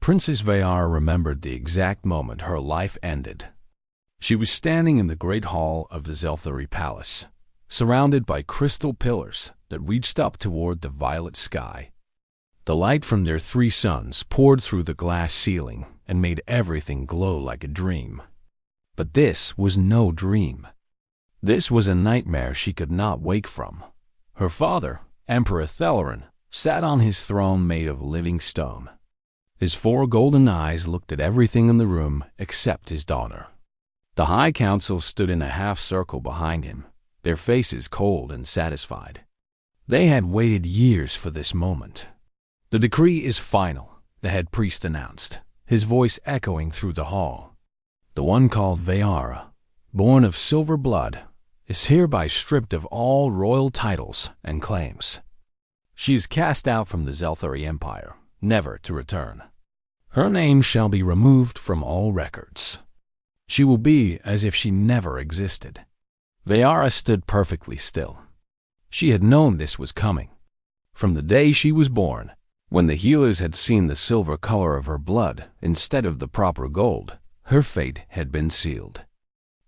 Princess Vayara remembered the exact moment her life ended. She was standing in the great hall of the Zelthari Palace, surrounded by crystal pillars that reached up toward the violet sky. The light from their 3 suns poured through the glass ceiling and made everything glow like a dream. But this was no dream. This was a nightmare she could not wake from. Her father, Emperor Thelerin, sat on his throne made of living stone. His 4 golden eyes looked at everything in the room except his daughter. The High Council stood in a half-circle behind him, their faces cold and satisfied. They had waited years for this moment. "The decree is final," the head priest announced, his voice echoing through the hall. "The one called Vayara, born of silver blood, is hereby stripped of all royal titles and claims. She is cast out from the Zelthari Empire, never to return. Her name shall be removed from all records. She will be as if she never existed." Vayara stood perfectly still. She had known this was coming. From the day she was born, when the healers had seen the silver color of her blood instead of the proper gold, her fate had been sealed.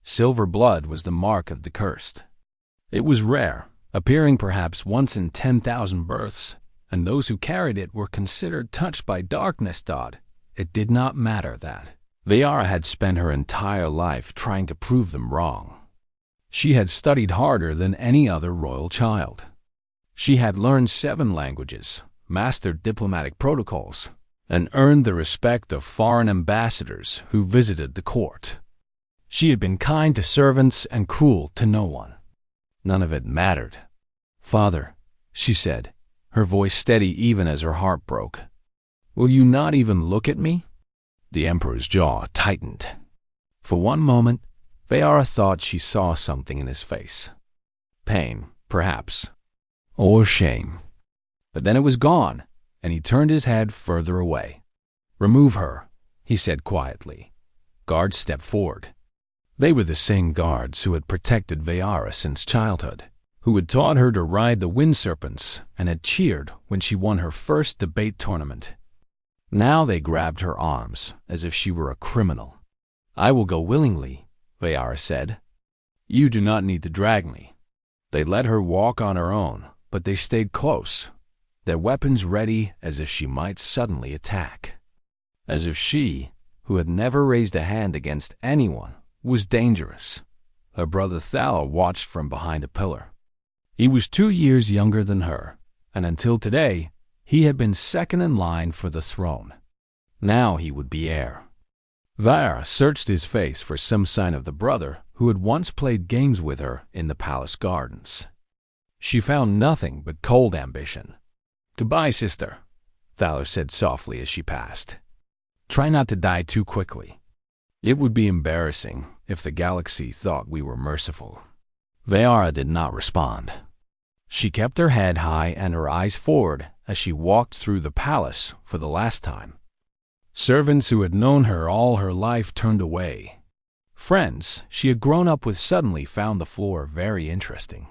Silver blood was the mark of the cursed. It was rare, appearing perhaps once in 10,000 births, and those who carried it were considered touched by darkness. It did not matter that Vayara had spent her entire life trying to prove them wrong. She had studied harder than any other royal child. She had learned 7 languages, mastered diplomatic protocols, and earned the respect of foreign ambassadors who visited the court. She had been kind to servants and cruel to no one. None of it mattered. "Father," she said, her voice steady even as her heart broke, "will you not even look at me?" The Emperor's jaw tightened. For one moment, Vayara thought she saw something in his face. Pain, perhaps, or shame. But then it was gone, and he turned his head further away. "Remove her," he said quietly. Guards stepped forward. They were the same guards who had protected Vayara since childhood, who had taught her to ride the wind serpents and had cheered when she won her first debate tournament. Now they grabbed her arms as if she were a criminal. "I will go willingly," Vayara said. "You do not need to drag me." They let her walk on her own, but they stayed close, their weapons ready as if she might suddenly attack. As if she, who had never raised a hand against anyone, was dangerous. Her brother Thaler watched from behind a pillar. He was 2 years younger than her, and until today, he had been second in line for the throne. Now he would be heir. Vayara searched his face for some sign of the brother who had once played games with her in the palace gardens. She found nothing but cold ambition. "Goodbye, sister," Thaler said softly as she passed. "Try not to die too quickly. It would be embarrassing if the galaxy thought we were merciful." Vayara did not respond. She kept her head high and her eyes forward as she walked through the palace for the last time. Servants who had known her all her life turned away. Friends she had grown up with suddenly found the floor very interesting.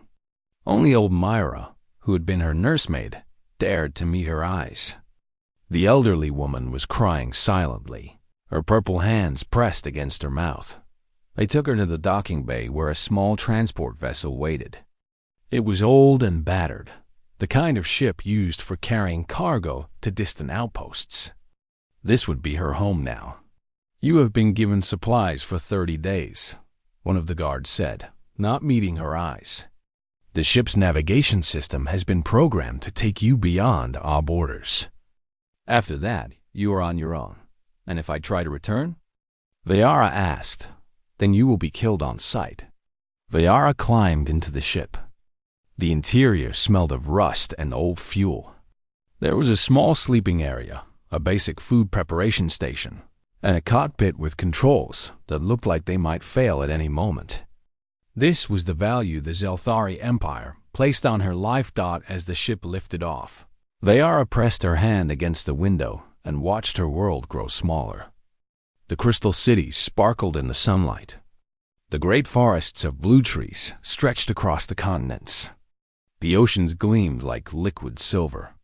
Only old Myra, who had been her nursemaid, dared to meet her eyes. The elderly woman was crying silently, her purple hands pressed against her mouth. They took her to the docking bay where a small transport vessel waited. It was old and battered, the kind of ship used for carrying cargo to distant outposts. This would be her home now. "You have been given supplies for 30 days, one of the guards said, not meeting her eyes. "The ship's navigation system has been programmed to take you beyond our borders. After that, you are on your own. And if I try to return?" Vayara asked. "Then you will be killed on sight." Vayara climbed into the ship. The interior smelled of rust and old fuel. There was a small sleeping area, a basic food preparation station, and a cockpit with controls that looked like they might fail at any moment. This was the value the Zelthari Empire placed on her life. As the ship lifted off, Vayara pressed her hand against the window and watched her world grow smaller. The crystal cities sparkled in the sunlight. The great forests of blue trees stretched across the continents. The oceans gleamed like liquid silver.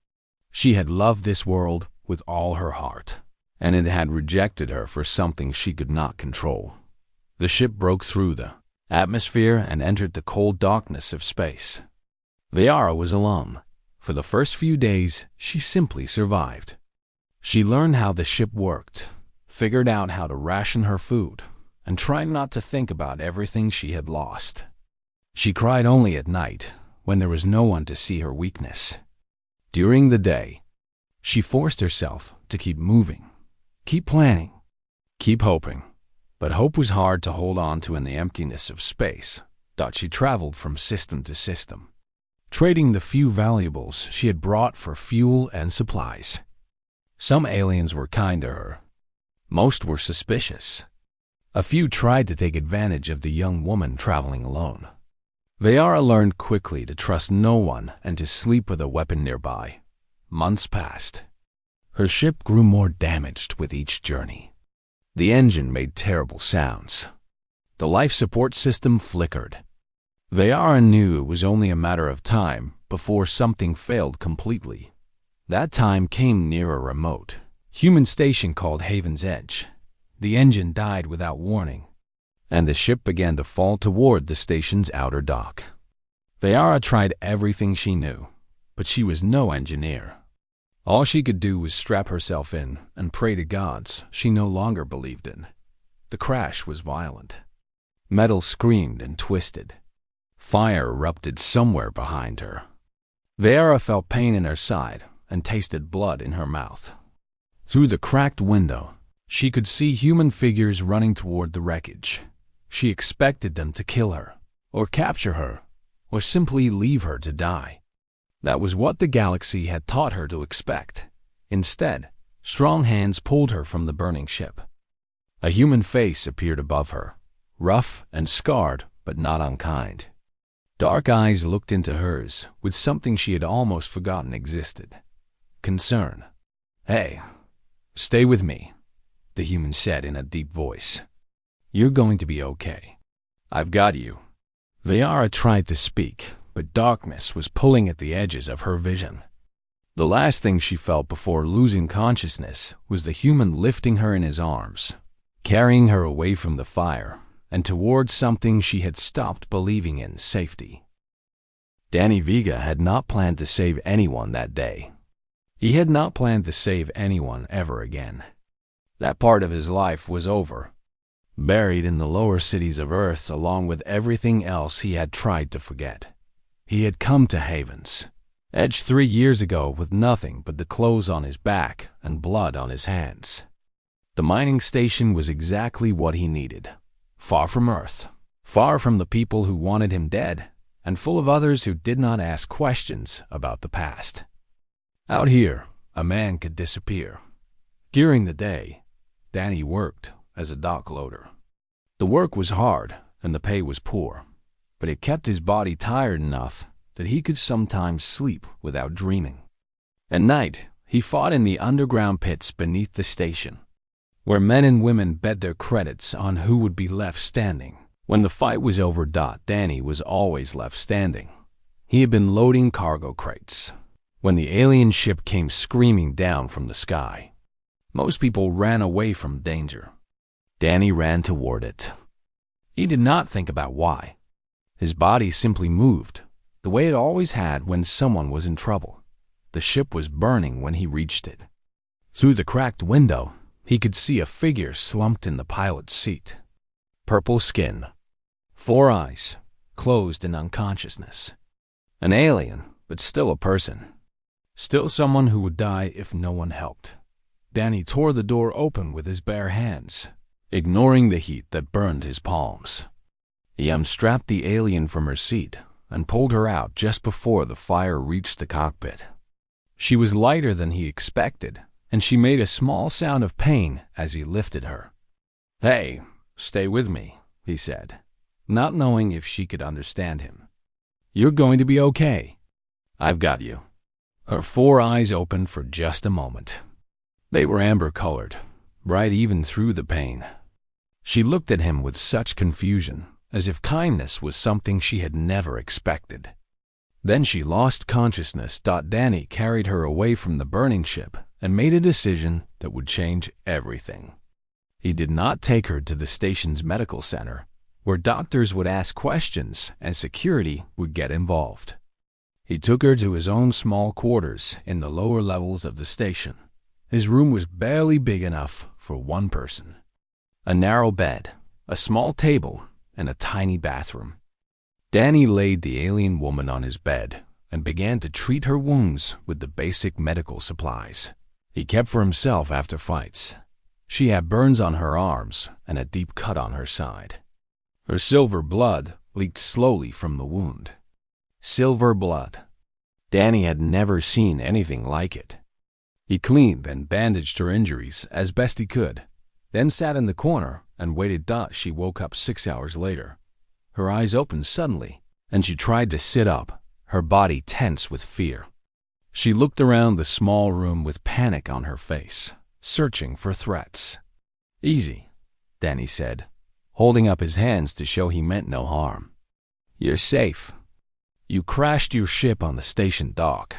She had loved this world with all her heart, and it had rejected her for something she could not control. The ship broke through the atmosphere and entered the cold darkness of space. Viara was alone. For the first few days, she simply survived. She learned how the ship worked, figured out how to ration her food, and tried not to think about everything she had lost. She cried only at night, when there was no one to see her weakness. During the day, she forced herself to keep moving, keep planning, keep hoping. But hope was hard to hold on to in the emptiness of space. She traveled from system to system, trading the few valuables she had brought for fuel and supplies. Some aliens were kind to her. Most were suspicious. A few tried to take advantage of the young woman traveling alone. Viara learned quickly to trust no one and to sleep with a weapon nearby. Months passed. Her ship grew more damaged with each journey. The engine made terrible sounds. The life support system flickered. Viara knew it was only a matter of time before something failed completely. That time came near a remote human station called Haven's Edge. The engine died without warning, and the ship began to fall toward the station's outer dock. Viara tried everything she knew, but she was no engineer. All she could do was strap herself in and pray to gods she no longer believed in. The crash was violent. Metal screamed and twisted. Fire erupted somewhere behind her. Viara felt pain in her side and tasted blood in her mouth. Through the cracked window, she could see human figures running toward the wreckage. She expected them to kill her, or capture her, or simply leave her to die. That was what the galaxy had taught her to expect. Instead, strong hands pulled her from the burning ship. A human face appeared above her, rough and scarred, but not unkind. Dark eyes looked into hers with something she had almost forgotten existed: concern. "Hey, stay with me," the human said in a deep voice. "You're going to be okay. I've got you." Viara tried to speak, but darkness was pulling at the edges of her vision. The last thing she felt before losing consciousness was the human lifting her in his arms, carrying her away from the fire and towards something she had stopped believing in: safety. Danny Vega had not planned to save anyone that day. He had not planned to save anyone ever again. That part of his life was over, buried in the lower cities of Earth along with everything else he had tried to forget. He had come to Haven's Edge 3 years ago with nothing but the clothes on his back and blood on his hands. The mining station was exactly what he needed. Far from Earth, far from the people who wanted him dead, and full of others who did not ask questions about the past. Out here, a man could disappear. During the day, Danny worked as a dock loader. The work was hard and the pay was poor, but it kept his body tired enough that he could sometimes sleep without dreaming. At night, he fought in the underground pits beneath the station, where men and women bet their credits on who would be left standing. When the fight was over, Danny was always left standing. He had been loading cargo crates when the alien ship came screaming down from the sky. Most people ran away from danger. Danny ran toward it. He did not think about why. His body simply moved, the way it always had when someone was in trouble. The ship was burning when he reached it. Through the cracked window, he could see a figure slumped in the pilot's seat. Purple skin, 4 eyes, closed in unconsciousness. An alien, but still a person. Still someone who would die if no one helped. Danny tore the door open with his bare hands, ignoring the heat that burned his palms. He unstrapped the alien from her seat and pulled her out just before the fire reached the cockpit. She was lighter than he expected, and she made a small sound of pain as he lifted her. "Hey, stay with me," he said, not knowing if she could understand him. "You're going to be okay. I've got you." Her 4 eyes opened for just a moment. They were amber-colored, bright even through the pain. She looked at him with such confusion, as if kindness was something she had never expected. Then she lost consciousness. Danny carried her away from the burning ship and made a decision that would change everything. He did not take her to the station's medical center, where doctors would ask questions and security would get involved. He took her to his own small quarters in the lower levels of the station. His room was barely big enough for one person. A narrow bed, a small table, and a tiny bathroom. Danny laid the alien woman on his bed and began to treat her wounds with the basic medical supplies he kept for himself after fights. She had burns on her arms and a deep cut on her side. Her silver blood leaked slowly from the wound. Silver blood. Danny had never seen anything like it. He cleaned and bandaged her injuries as best he could, then sat in the corner and waited till she woke up 6 hours later. Her eyes opened suddenly, and she tried to sit up, her body tense with fear. She looked around the small room with panic on her face, searching for threats. "Easy," Danny said, holding up his hands to show he meant no harm. "You're safe. You crashed your ship on the station dock.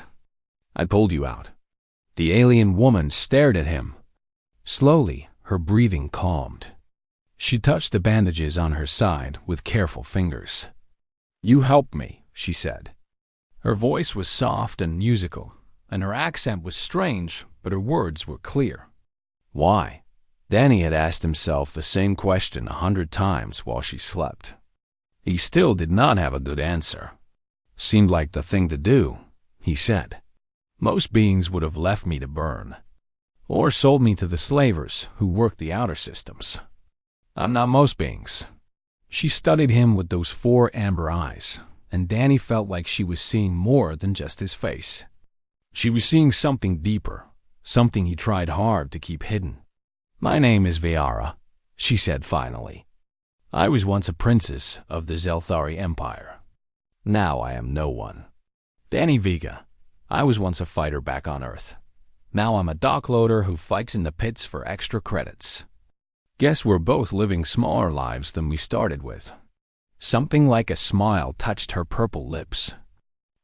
I pulled you out." The alien woman stared at him. Slowly, her breathing calmed. She touched the bandages on her side with careful fingers. "You helped me," she said. Her voice was soft and musical, and her accent was strange, but her words were clear. Why? Danny had asked himself the same question 100 times while she slept. He still did not have a good answer. "Seemed like the thing to do," he said. "Most beings would have left me to burn, or sold me to the slavers who work the outer systems. I'm not most beings." She studied him with those 4 amber eyes, and Danny felt like she was seeing more than just his face. She was seeing something deeper, something he tried hard to keep hidden. "My name is Viara," she said finally. "I was once a princess of the Zelthari Empire. Now I am no one. Danny Vega. I was once a fighter back on Earth. Now I'm a dockloader who fights in the pits for extra credits. Guess we're both living smaller lives than we started with." Something like a smile touched her purple lips.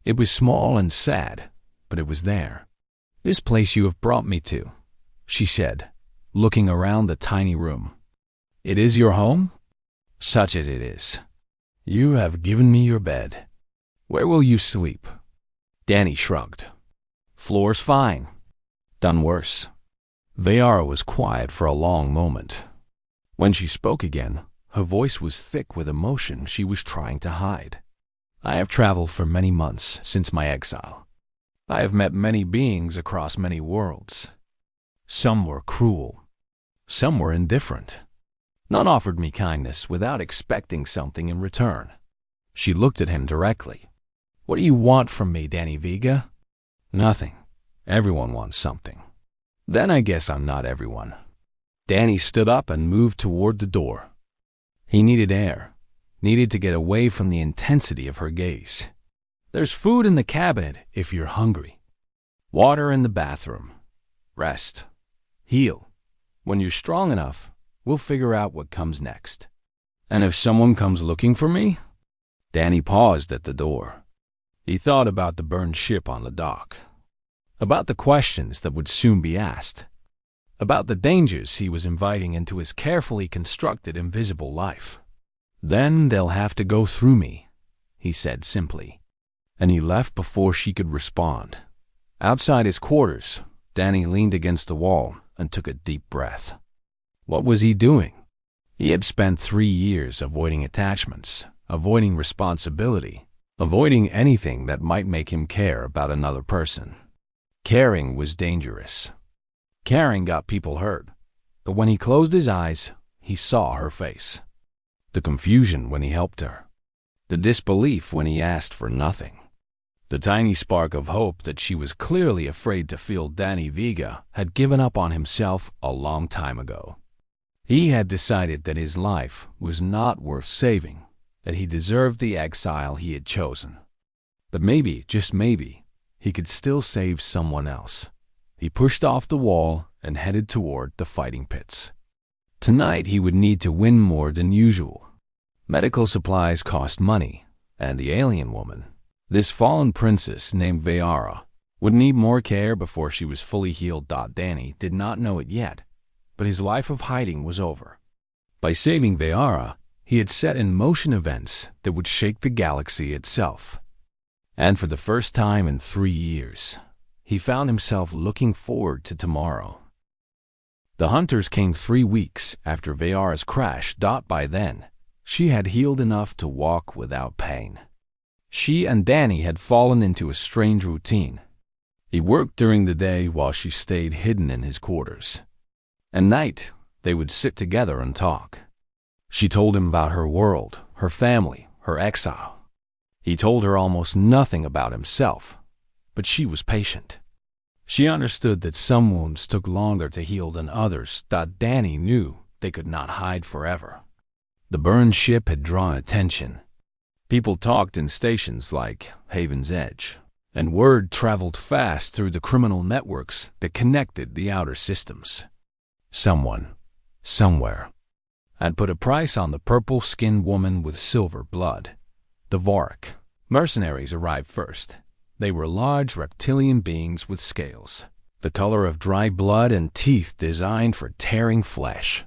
It was small and sad, but it was there. "This place you have brought me to," she said, looking around the tiny room. "It is your home?" "Such as it is. You have given me your bed. Where will you sleep?" Danny shrugged. "Floor's fine. Done worse." Viara was quiet for a long moment. When she spoke again, her voice was thick with emotion she was trying to hide. "I have traveled for many months since my exile. I have met many beings across many worlds. Some were cruel. Some were indifferent. None offered me kindness without expecting something in return." She looked at him directly. "What do you want from me, Danny Vega?" "Nothing. Everyone wants something." "Then I guess I'm not everyone." Danny stood up and moved toward the door. He needed air, needed to get away from the intensity of her gaze. "There's food in the cabinet if you're hungry. Water in the bathroom. Rest. Heal. When you're strong enough, we'll figure out what comes next." "And if someone comes looking for me?" Danny paused at the door. He thought about the burned ship on the dock, about the questions that would soon be asked, about the dangers he was inviting into his carefully constructed invisible life. "Then they'll have to go through me," he said simply, and he left before she could respond. Outside his quarters, Danny leaned against the wall and took a deep breath. What was he doing? He had spent 3 years avoiding attachments, avoiding responsibility, avoiding anything that might make him care about another person. Caring was dangerous. Caring got people hurt, but when he closed his eyes, he saw her face. The confusion when he helped her. The disbelief when he asked for nothing. The tiny spark of hope that she was clearly afraid to feel. Danny Vega had given up on himself a long time ago. He had decided that his life was not worth saving, that he deserved the exile he had chosen. But maybe, just maybe, he could still save someone else. He pushed off the wall and headed toward the fighting pits. Tonight he would need to win more than usual. Medical supplies cost money, and the alien woman, this fallen princess named Viara, would need more care before she was fully healed. Danny did not know it yet, but his life of hiding was over. By saving Vayara, he had set in motion events that would shake the galaxy itself. And for the first time in 3 years, he found himself looking forward to tomorrow. The hunters came 3 weeks after Vayara's crash. By then, she had healed enough to walk without pain. She and Danny had fallen into a strange routine. He worked during the day while she stayed hidden in his quarters. At night, they would sit together and talk. She told him about her world, her family, her exile. He told her almost nothing about himself, but she was patient. She understood that some wounds took longer to heal than others. Danny knew they could not hide forever. The burned ship had drawn attention. People talked in stations like Haven's Edge, and word traveled fast through the criminal networks that connected the outer systems. Someone, somewhere, had put a price on the purple-skinned woman with silver blood. The Vork mercenaries arrived first. They were large reptilian beings with scales, the color of dry blood and teeth designed for tearing flesh.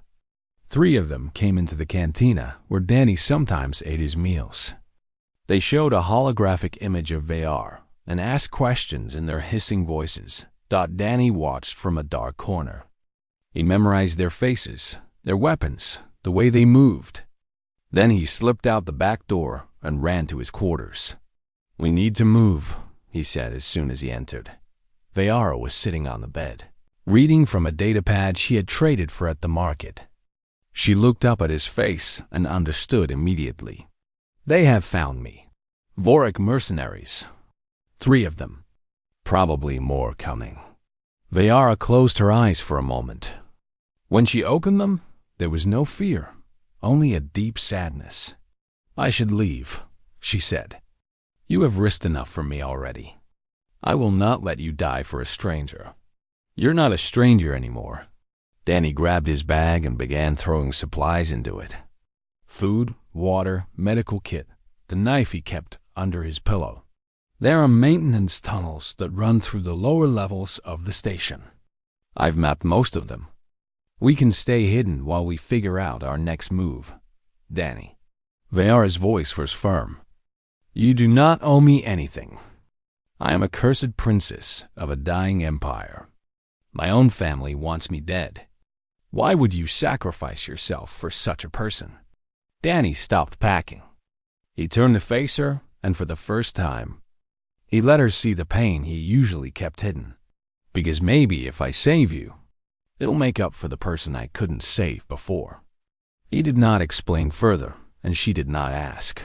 3 of them came into the cantina where Danny sometimes ate his meals. They showed a holographic image of Vayar and asked questions in their hissing voices. Danny watched from a dark corner. He memorized their faces, their weapons, the way they moved. Then he slipped out the back door and ran to his quarters. "We need to move," he said as soon as he entered. Vayara was sitting on the bed, reading from a datapad she had traded for at the market. She looked up at his face and understood immediately. "They have found me. Vorik mercenaries. 3 of them. Probably more coming." Vayara closed her eyes for a moment. When she opened them, there was no fear, only a deep sadness. "I should leave," she said. "You have risked enough for me already. I will not let you die for a stranger. You're not a stranger anymore." Danny grabbed his bag and began throwing supplies into it. Food, water, medical kit, the knife he kept under his pillow. "There are maintenance tunnels that run through the lower levels of the station. I've mapped most of them. We can stay hidden while we figure out our next move. Danny." Vayara's voice was firm. "You do not owe me anything. I am a cursed princess of a dying empire. My own family wants me dead. Why would you sacrifice yourself for such a person?" Danny stopped packing. He turned to face her, and for the first time, he let her see the pain he usually kept hidden. "Because maybe if I save you, it'll make up for the person I couldn't save before." He did not explain further, and she did not ask.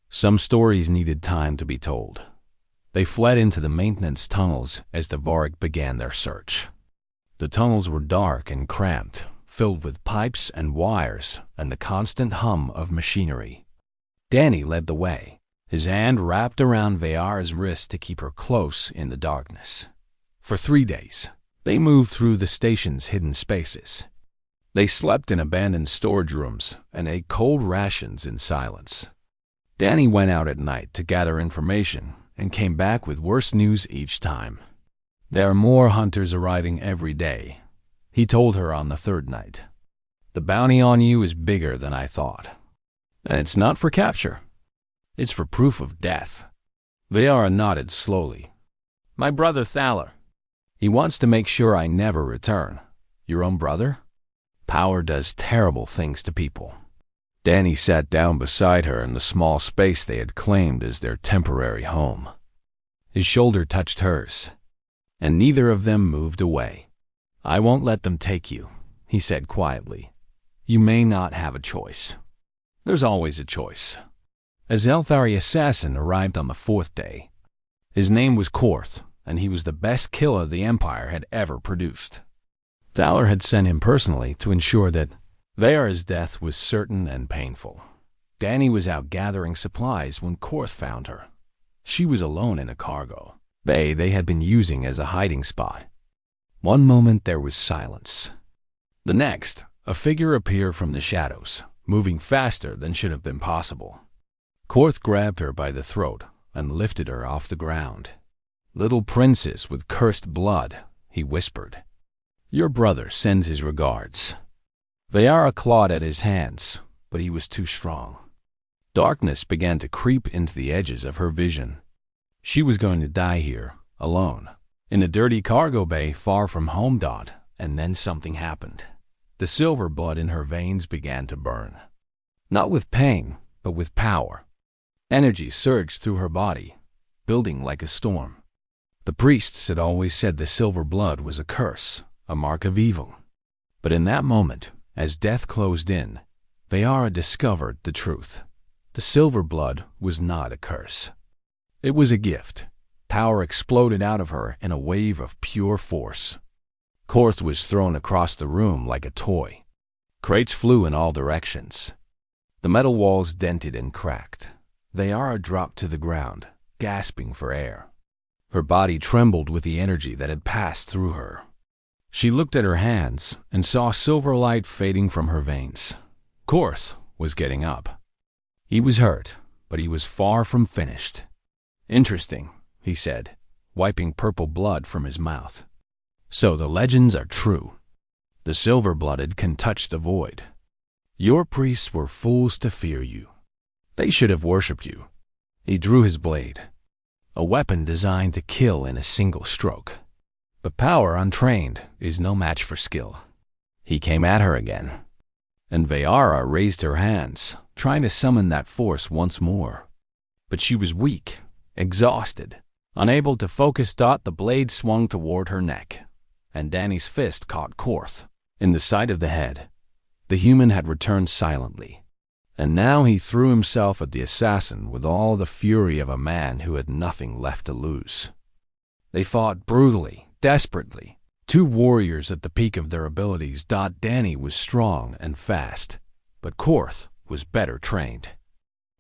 Some stories needed time to be told. They fled into the maintenance tunnels as the Vorik began their search. The tunnels were dark and cramped, filled with pipes and wires and the constant hum of machinery. Danny led the way, his hand wrapped around Vayara's wrist to keep her close in the darkness. For 3 days, they moved through the station's hidden spaces. They slept in abandoned storage rooms and ate cold rations in silence. Danny went out at night to gather information and came back with worse news each time. "There are more hunters arriving every day," he told her on the 3rd night. "The bounty on you is bigger than I thought. And it's not for capture. It's for proof of death." Vayara nodded slowly. "My brother Thaler. He wants to make sure I never return." "Your own brother?" "Power does terrible things to people." Danny sat down beside her in the small space they had claimed as their temporary home. His shoulder touched hers, and neither of them moved away. "I won't let them take you," he said quietly. "You may not have a choice. There's always a choice." A Zelthari assassin arrived on the 4th day. His name was Korth, and he was the best killer the Empire had ever produced. Thaler had sent him personally to ensure that Vayara's death was certain and painful. Danny was out gathering supplies when Korth found her. She was alone in a cargo bay they had been using as a hiding spot. One moment there was silence. The next, a figure appeared from the shadows, moving faster than should have been possible. Korth grabbed her by the throat and lifted her off the ground. "Little princess with cursed blood," he whispered. "Your brother sends his regards." Vayara clawed at his hands, but he was too strong. Darkness began to creep into the edges of her vision. She was going to die here, alone, in a dirty cargo bay far from home. And then something happened. The silver blood in her veins began to burn. Not with pain, but with power. Energy surged through her body, building like a storm. The priests had always said the silver blood was a curse, a mark of evil. But in that moment, as death closed in, Vayara discovered the truth. The silver blood was not a curse. It was a gift. Power exploded out of her in a wave of pure force. Korth was thrown across the room like a toy. Crates flew in all directions. The metal walls dented and cracked. Vayara dropped to the ground, gasping for air. Her body trembled with the energy that had passed through her. She looked at her hands and saw silver light fading from her veins. Korth was getting up. He was hurt, but he was far from finished. "Interesting," he said, wiping purple blood from his mouth. "So the legends are true. The silver-blooded can touch the void. Your priests were fools to fear you. They should have worshipped you." He drew his blade, a weapon designed to kill in a single stroke. But power untrained is no match for skill. He came at her again, and Vayara raised her hands, trying to summon that force once more. But she was weak, exhausted, unable to focus. The blade swung toward her neck, and Danny's fist caught Korth in the side of the head. The human had returned silently, and now he threw himself at the assassin with all the fury of a man who had nothing left to lose. They fought brutally, desperately, two warriors at the peak of their abilities. Danny was strong and fast, but Korth was better trained.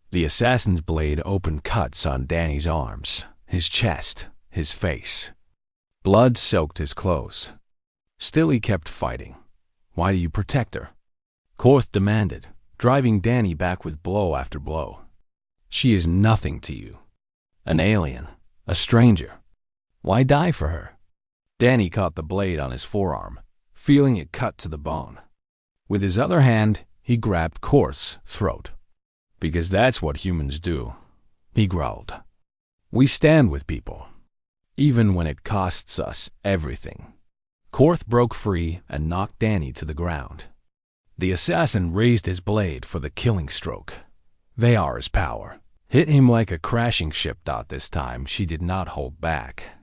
The assassin's blade opened cuts on Danny's arms, his chest, his face. Blood soaked his clothes. Still he kept fighting. "Why do you protect her?" Korth demanded, driving Danny back with blow after blow. "She is nothing to you. An alien, a stranger. Why die for her?" Danny caught the blade on his forearm, feeling it cut to the bone. With his other hand, he grabbed Korth's throat. "Because that's what humans do," he growled. "We stand with people, even when it costs us everything." Korth broke free and knocked Danny to the ground. The assassin raised his blade for the killing stroke. Vayara's power hit him like a crashing ship. This time she did not hold back.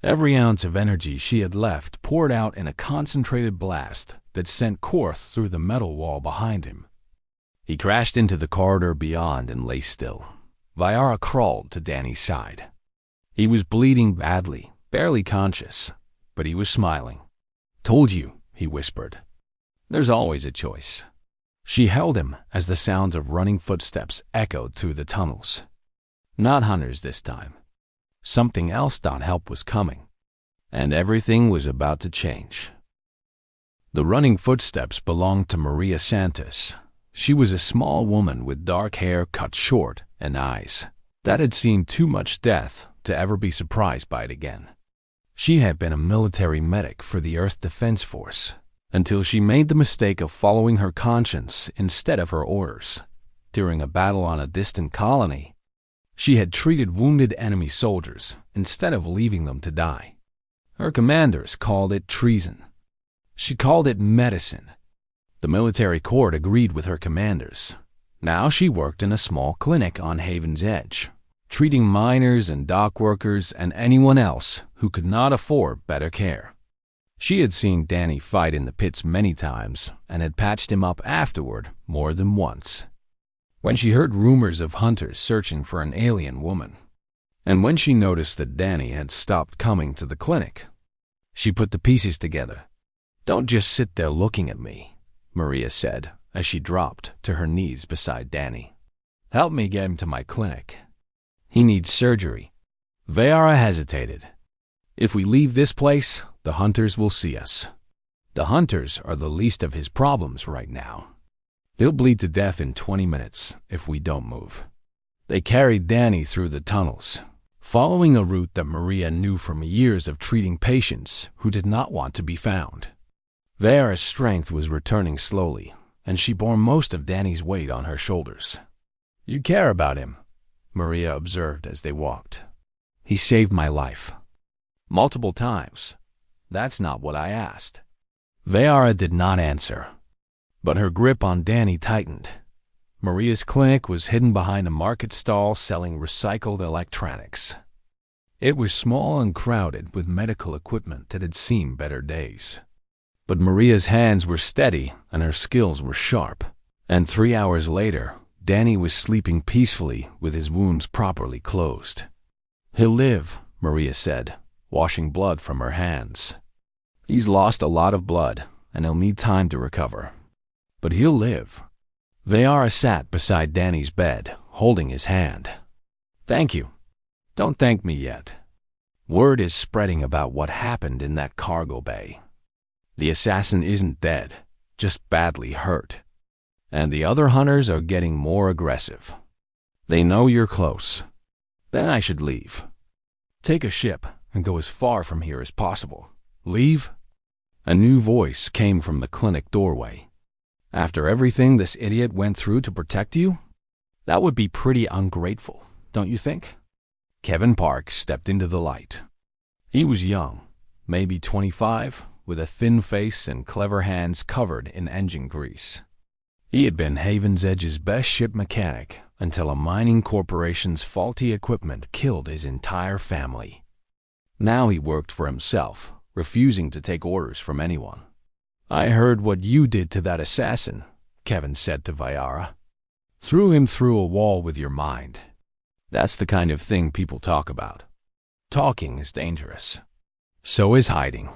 Every ounce of energy she had left poured out in a concentrated blast that sent Korth through the metal wall behind him. He crashed into the corridor beyond and lay still. Vayara crawled to Danny's side. He was bleeding badly, barely conscious, but he was smiling. "Told you," he whispered. "There's always a choice." She held him as the sounds of running footsteps echoed through the tunnels. Not hunters this time. Something else. Help was coming, and everything was about to change. The running footsteps belonged to Maria Santos. She was a small woman with dark hair cut short and eyes that had seen too much death to ever be surprised by it again. She had been a military medic for the Earth Defense Force until she made the mistake of following her conscience instead of her orders. During a battle on a distant colony, she had treated wounded enemy soldiers instead of leaving them to die. Her commanders called it treason. She called it medicine. The military court agreed with her commanders. Now she worked in a small clinic on Haven's Edge, treating miners and dock workers and anyone else who could not afford better care. She had seen Danny fight in the pits many times and had patched him up afterward more than once. When she heard rumors of hunters searching for an alien woman, and when she noticed that Danny had stopped coming to the clinic, she put the pieces together. "Don't just sit there looking at me," Maria said as she dropped to her knees beside Danny. "Help me get him to my clinic. He needs surgery." Vayara hesitated. "If we leave this place, the hunters will see us. The hunters are the least of his problems right now. He'll bleed to death in 20 minutes if we don't move." They carried Danny through the tunnels, following a route that Maria knew from years of treating patients who did not want to be found. Veyara's strength was returning slowly, and she bore most of Danny's weight on her shoulders. "You care about him," Maria observed as they walked. "He saved my life. Multiple times. That's not what I asked." Veyara did not answer, but her grip on Danny tightened. Maria's clinic was hidden behind a market stall selling recycled electronics. It was small and crowded with medical equipment that had seen better days. But Maria's hands were steady and her skills were sharp. And 3 hours later, Danny was sleeping peacefully with his wounds properly closed. "He'll live," Maria said, washing blood from her hands. "He's lost a lot of blood, and he'll need time to recover. But he'll live." Veyara sat beside Danny's bed, holding his hand. "Thank you. Don't thank me yet. Word is spreading about what happened in that cargo bay. The assassin isn't dead, just badly hurt. And the other hunters are getting more aggressive. They know you're close. Then I should leave. Take a ship and go as far from here as possible. Leave?" A new voice came from the clinic doorway. "After everything this idiot went through to protect you? That would be pretty ungrateful, don't you think?" Kevin Park stepped into the light. He was young, maybe 25, with a thin face and clever hands covered in engine grease. He had been Haven's Edge's best ship mechanic until a mining corporation's faulty equipment killed his entire family. Now he worked for himself, refusing to take orders from anyone. "I heard what you did to that assassin," Kevin said to Veyara. "Threw him through a wall with your mind. That's the kind of thing people talk about. Talking is dangerous. So is hiding.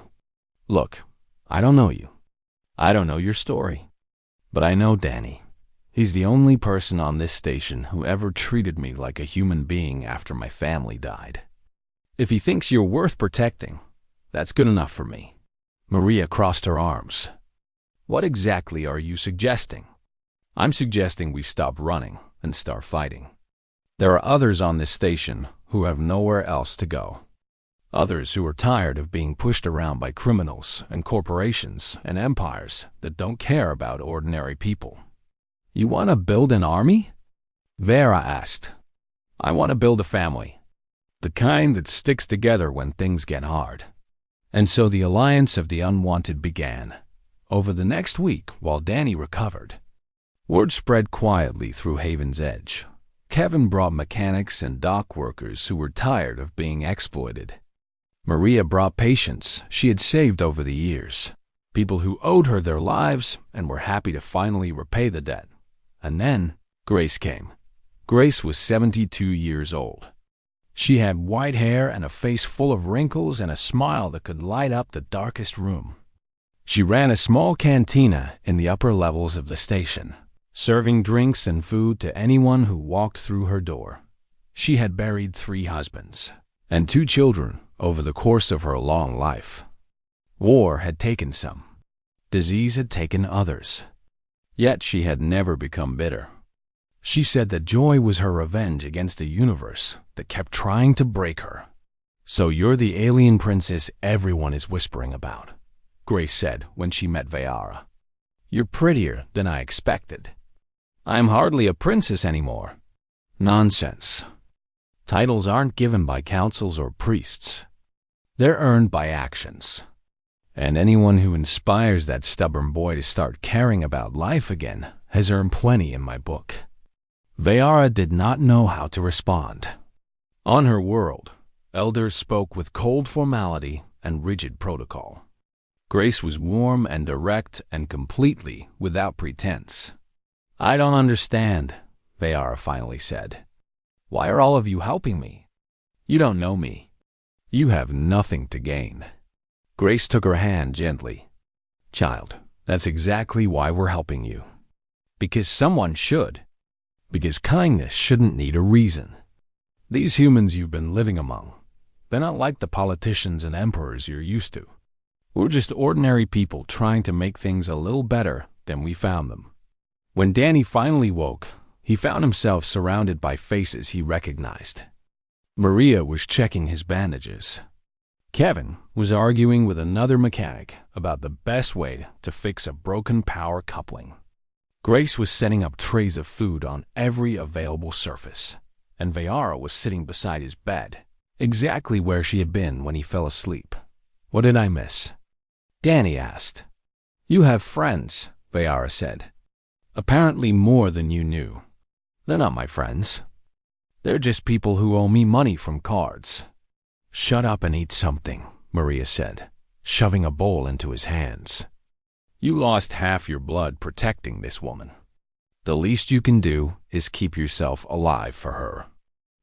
Look, I don't know you. I don't know your story. But I know Danny. He's the only person on this station who ever treated me like a human being after my family died. If he thinks you're worth protecting, that's good enough for me." Maria crossed her arms. "What exactly are you suggesting?" "I'm suggesting we stop running and start fighting. There are others on this station who have nowhere else to go. Others who are tired of being pushed around by criminals and corporations and empires that don't care about ordinary people." "You want to build an army?" Veyara asked. "I want to build a family. The kind that sticks together when things get hard." And so the alliance of the unwanted began. Over the next week, while Danny recovered, word spread quietly through Haven's Edge. Kevin brought mechanics and dock workers who were tired of being exploited. Maria brought patients she had saved over the years, people who owed her their lives and were happy to finally repay the debt. And then Grace came. Grace was 72 years old. She had white hair and a face full of wrinkles and a smile that could light up the darkest room. She ran a small cantina in the upper levels of the station, serving drinks and food to anyone who walked through her door. She had buried 3 husbands and 2 children over the course of her long life. War had taken some. Disease had taken others. Yet she had never become bitter. She said that joy was her revenge against a universe that kept trying to break her. "So you're the alien princess everyone is whispering about," Grace said when she met Veyara. "You're prettier than I expected." "I'm hardly a princess anymore." "Nonsense. Titles aren't given by councils or priests. They're earned by actions. And anyone who inspires that stubborn boy to start caring about life again has earned plenty in my book." Veyara did not know how to respond. On her world, elders spoke with cold formality and rigid protocol. Grace was warm and direct and completely without pretense. "I don't understand," Veyara finally said. "Why are all of you helping me? You don't know me. You have nothing to gain." Grace took her hand gently. "Child, that's exactly why we're helping you. Because someone should. Because kindness shouldn't need a reason. These humans you've been living among, they're not like the politicians and emperors you're used to. We're just ordinary people trying to make things a little better than we found them." When Danny finally woke, he found himself surrounded by faces he recognized. Maria was checking his bandages. Kevin was arguing with another mechanic about the best way to fix a broken power coupling. Grace was setting up trays of food on every available surface, and Vayara was sitting beside his bed, exactly where she had been when he fell asleep. "What did I miss?" Danny asked. "You have friends," Vayara said. "Apparently more than you knew. They're not my friends. They're just people who owe me money from cards." "Shut up and eat something," Maria said, shoving a bowl into his hands. "You lost half your blood protecting this woman. The least you can do is keep yourself alive for her."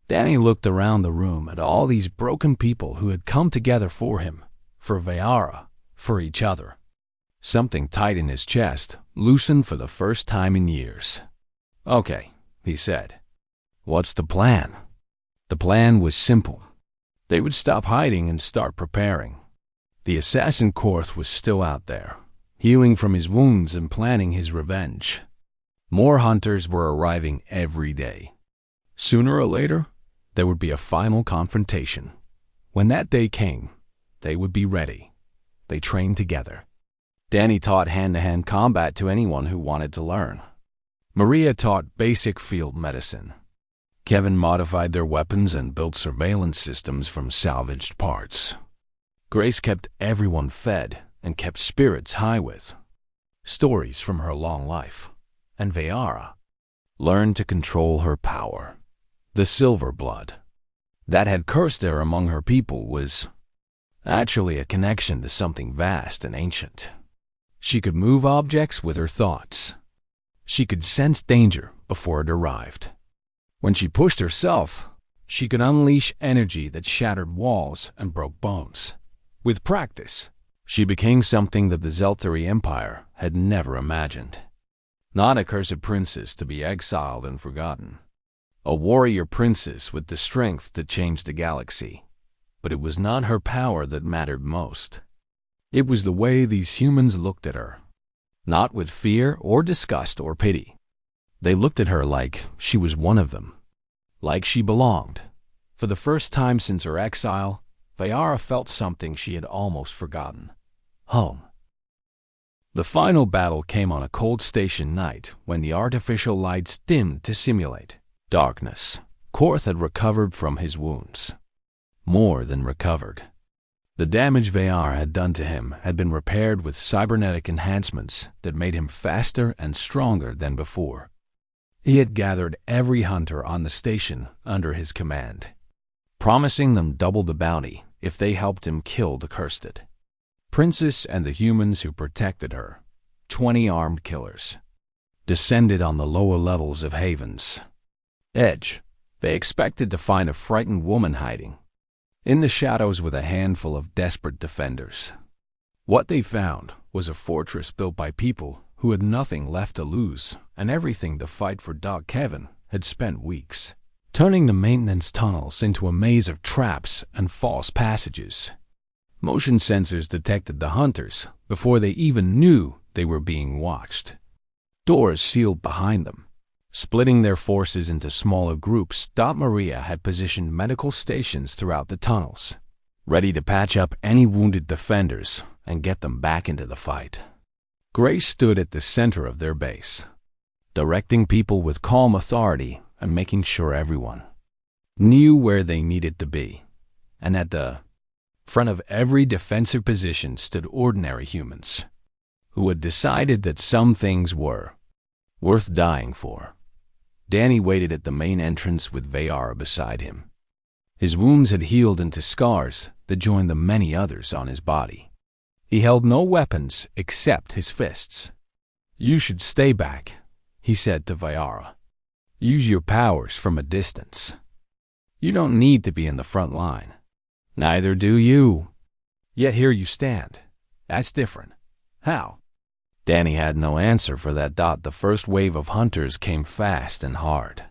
Danny looked around the room at all these broken people who had come together for him, for Vayara, for each other. Something tight in his chest loosened for the first time in years. "Okay," he said. "What's the plan?" The plan was simple. They would stop hiding and start preparing. The assassin Korth was still out there, healing from his wounds and planning his revenge. More hunters were arriving every day. Sooner or later, there would be a final confrontation. When that day came, they would be ready. They trained together. Danny taught hand-to-hand combat to anyone who wanted to learn. Maria taught basic field medicine. Kevin modified their weapons and built surveillance systems from salvaged parts. Grace kept everyone fed and kept spirits high with stories from her long life. And Vayara learned to control her power. The silver blood that had cursed her among her people was actually a connection to something vast and ancient. She could move objects with her thoughts. She could sense danger before it arrived. When she pushed herself, she could unleash energy that shattered walls and broke bones. With practice, she became something that the Zelthari Empire had never imagined. Not a cursed princess to be exiled and forgotten. A warrior princess with the strength to change the galaxy. But it was not her power that mattered most. It was the way these humans looked at her. Not with fear or disgust or pity. They looked at her like she was one of them. Like she belonged. For the first time since her exile, Vayara felt something she had almost forgotten. Home. The final battle came on a cold station night when the artificial lights dimmed to simulate darkness. Korth had recovered from his wounds. More than recovered. The damage Vayara had done to him had been repaired with cybernetic enhancements that made him faster and stronger than before. He had gathered every hunter on the station under his command, promising them double the bounty if they helped him kill the cursed princess and the humans who protected her. 20 armed killers descended on the lower levels of Haven's edge. They expected to find a frightened woman hiding in the shadows with a handful of desperate defenders. What they found was a fortress built by people who had nothing left to lose and everything to fight for. Kevin had spent weeks turning the maintenance tunnels into a maze of traps and false passages. Motion sensors detected the hunters before they even knew they were being watched. Doors sealed behind them. Splitting their forces into smaller groups, Maria had positioned medical stations throughout the tunnels, ready to patch up any wounded defenders and get them back into the fight. Grace stood at the center of their base, directing people with calm authority and making sure everyone knew where they needed to be. And at the front of every defensive position stood ordinary humans who had decided that some things were worth dying for. Danny waited at the main entrance with Vayara beside him. His wounds had healed into scars that joined the many others on his body. He held no weapons except his fists. "You should stay back," he said to Vayara. "Use your powers from a distance. You don't need to be in the front line. Neither do you. Yet here you stand. That's different. How?" Danny had no answer for that. The first wave of hunters came fast and hard.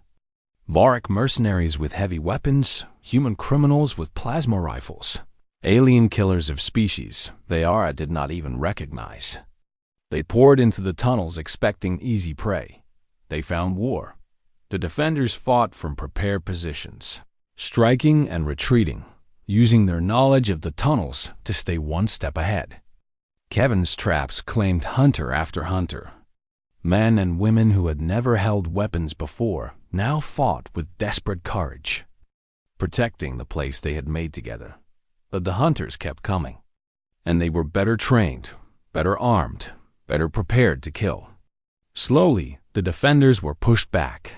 Varric mercenaries with heavy weapons, human criminals with plasma rifles, alien killers of species Vayara did not even recognize. They poured into the tunnels expecting easy prey. They found war. The defenders fought from prepared positions. striking and retreating, using their knowledge of the tunnels to stay one step ahead. Kevin's traps claimed hunter after hunter. Men and women who had never held weapons before now fought with desperate courage, protecting the place they had made together. But the hunters kept coming, and they were better trained, better armed, better prepared to kill. Slowly, the defenders were pushed back.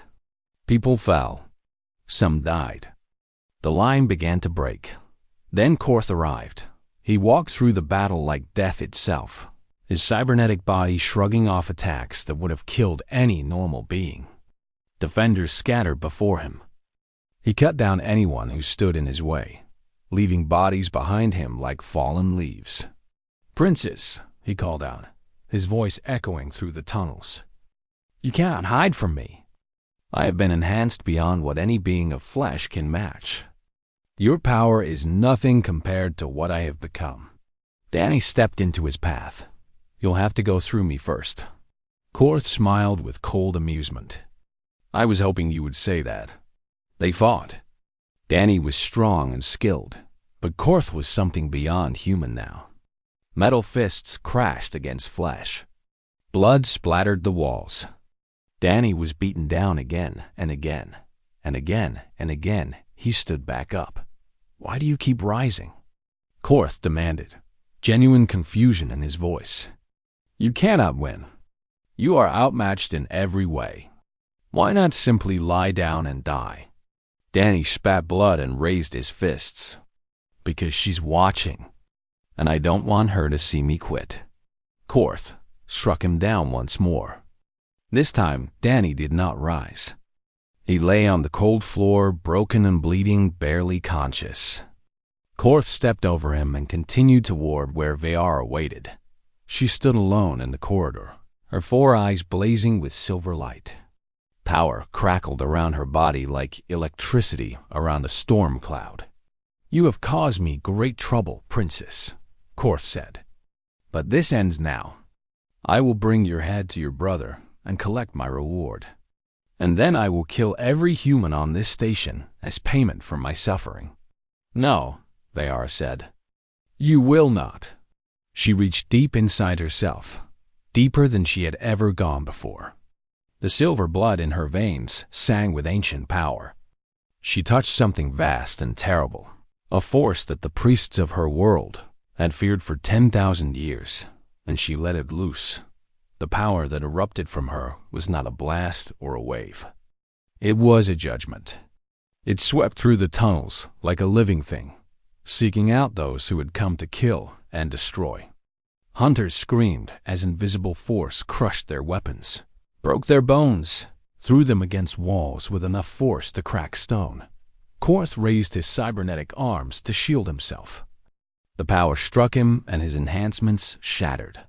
People fell. Some died. The line began to break. Then Korth arrived. He walked through the battle like death itself, his cybernetic body shrugging off attacks that would have killed any normal being. Defenders scattered before him. He cut down anyone who stood in his way, leaving bodies behind him like fallen leaves. "Princess," he called out, his voice echoing through the tunnels. "You cannot hide from me. I have been enhanced beyond what any being of flesh can match. Your power is nothing compared to what I have become." Danny stepped into his path. "You'll have to go through me first." Korth smiled with cold amusement. "I was hoping you would say that." They fought. Danny was strong and skilled, but Korth was something beyond human now. Metal fists crashed against flesh. Blood splattered the walls. Danny was beaten down again and again, and again and again. He stood back up. "Why do you keep rising?" Korth demanded, genuine confusion in his voice. "You cannot win. You are outmatched in every way. Why not simply lie down and die?" Danny spat blood and raised his fists. "Because she's watching, and I don't want her to see me quit." Korth struck him down once more. This time, Danny did not rise. He lay on the cold floor, broken and bleeding, barely conscious. Korth stepped over him and continued toward where Vayara waited. She stood alone in the corridor, her 4 eyes blazing with silver light. Power crackled around her body like electricity around a storm cloud. "You have caused me great trouble, Princess," Korth said. "But this ends now. I will bring your head to your brother and collect my reward. And then I will kill every human on this station as payment for my suffering." "No," Vayara said. "You will not." She reached deep inside herself, deeper than she had ever gone before. The silver blood in her veins sang with ancient power. She touched something vast and terrible, a force that the priests of her world had feared for 10,000 years, and she let it loose. The power that erupted from her was not a blast or a wave. It was a judgment. It swept through the tunnels like a living thing, seeking out those who had come to kill and destroy. Hunters screamed as invisible force crushed their weapons, broke their bones, threw them against walls with enough force to crack stone. Korth raised his cybernetic arms to shield himself. The power struck him and his enhancements shattered.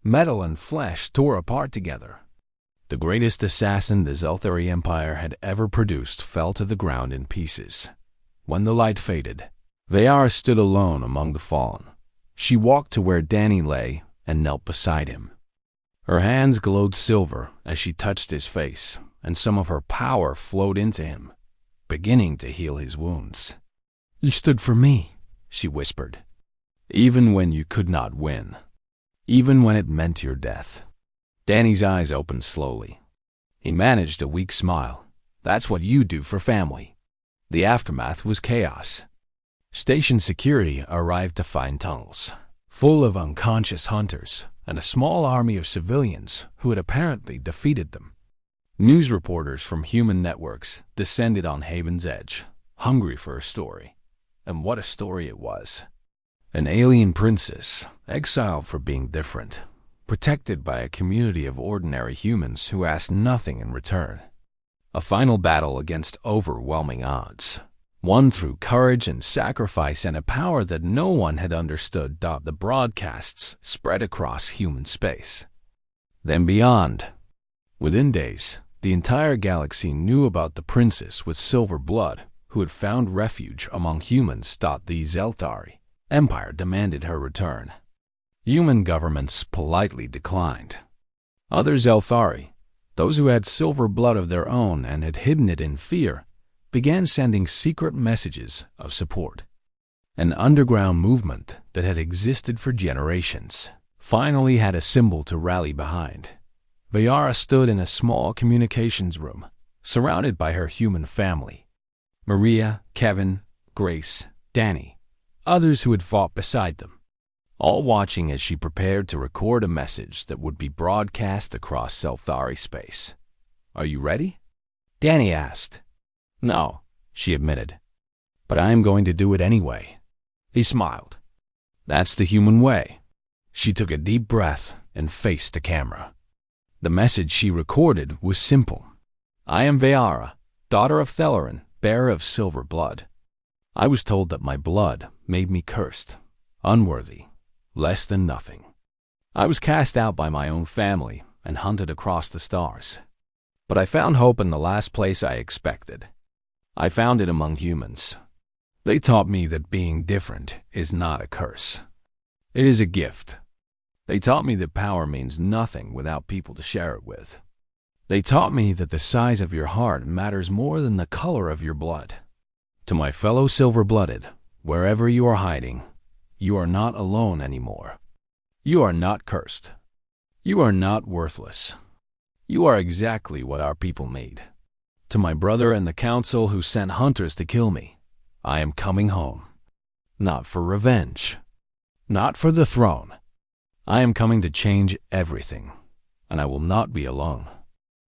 Metal and flesh tore apart together. The greatest assassin the Zelthari Empire had ever produced fell to the ground in pieces. When the light faded, Vayara stood alone among the fallen. She walked to where Danny lay and knelt beside him. Her hands glowed silver as she touched his face, and some of her power flowed into him, beginning to heal his wounds. "You stood for me," she whispered, "even when you could not win. Even when it meant your death." Danny's eyes opened slowly. He managed a weak smile. "That's what you do for family." The aftermath was chaos. Station security arrived to find tunnels, full of unconscious hunters, and a small army of civilians who had apparently defeated them. News reporters from human networks descended on Haven's Edge, hungry for a story. And what a story it was. An alien princess, exiled for being different, protected by a community of ordinary humans who asked nothing in return. A final battle against overwhelming odds, won through courage and sacrifice and a power that no one had understood. The broadcasts spread across human space. Then beyond. Within days, the entire galaxy knew about the princess with silver blood who had found refuge among humans. The Zelthari Empire demanded her return. Human governments politely declined. Other Zelthari, those who had silver blood of their own and had hidden it in fear, began sending secret messages of support. An underground movement that had existed for generations finally had a symbol to rally behind. Vayara stood in a small communications room, surrounded by her human family. Maria, Kevin, Grace, Danny, others who had fought beside them, all watching as she prepared to record a message that would be broadcast across Selthari space. "Are you ready?" Danny asked. "No," she admitted, "but I am going to do it anyway." He smiled. "That's the human way." She took a deep breath and faced the camera. The message she recorded was simple. "I am Vayara, daughter of Thelerin, bearer of silver blood. I was told that my blood made me cursed, unworthy, less than nothing. I was cast out by my own family and hunted across the stars. But I found hope in the last place I expected. I found it among humans. They taught me that being different is not a curse. It is a gift. They taught me that power means nothing without people to share it with. They taught me that the size of your heart matters more than the color of your blood. To my fellow silver-blooded, wherever you are hiding, you are not alone anymore. You are not cursed. You are not worthless. You are exactly what our people need. To my brother and the council who sent hunters to kill me, I am coming home. Not for revenge. Not for the throne. I am coming to change everything, and I will not be alone."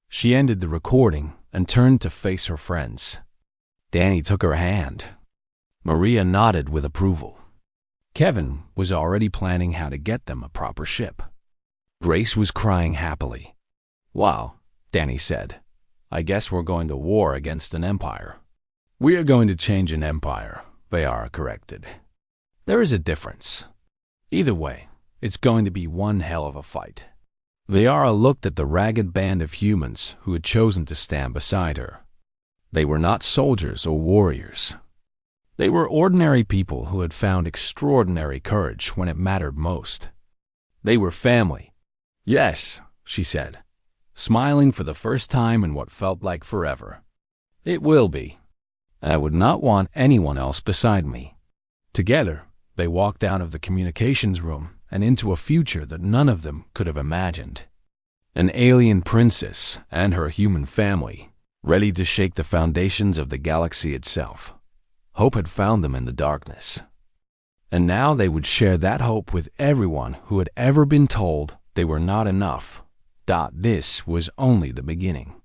She ended the recording and turned to face her friends. Danny took her hand. Maria nodded with approval. Kevin was already planning how to get them a proper ship. Grace was crying happily. "Wow," Danny said. "I guess we're going to war against an empire." "We are going to change an empire," Vayara corrected. "There is a difference. Either way, it's going to be one hell of a fight." Vayara looked at the ragged band of humans who had chosen to stand beside her. They were not soldiers or warriors. They were ordinary people who had found extraordinary courage when it mattered most. They were family. "Yes," she said, smiling for the first time in what felt like forever. "It will be. I would not want anyone else beside me." Together, they walked out of the communications room and into a future that none of them could have imagined. An alien princess and her human family, ready to shake the foundations of the galaxy itself. Hope had found them in the darkness. And now they would share that hope with everyone who had ever been told they were not enough. This was only the beginning.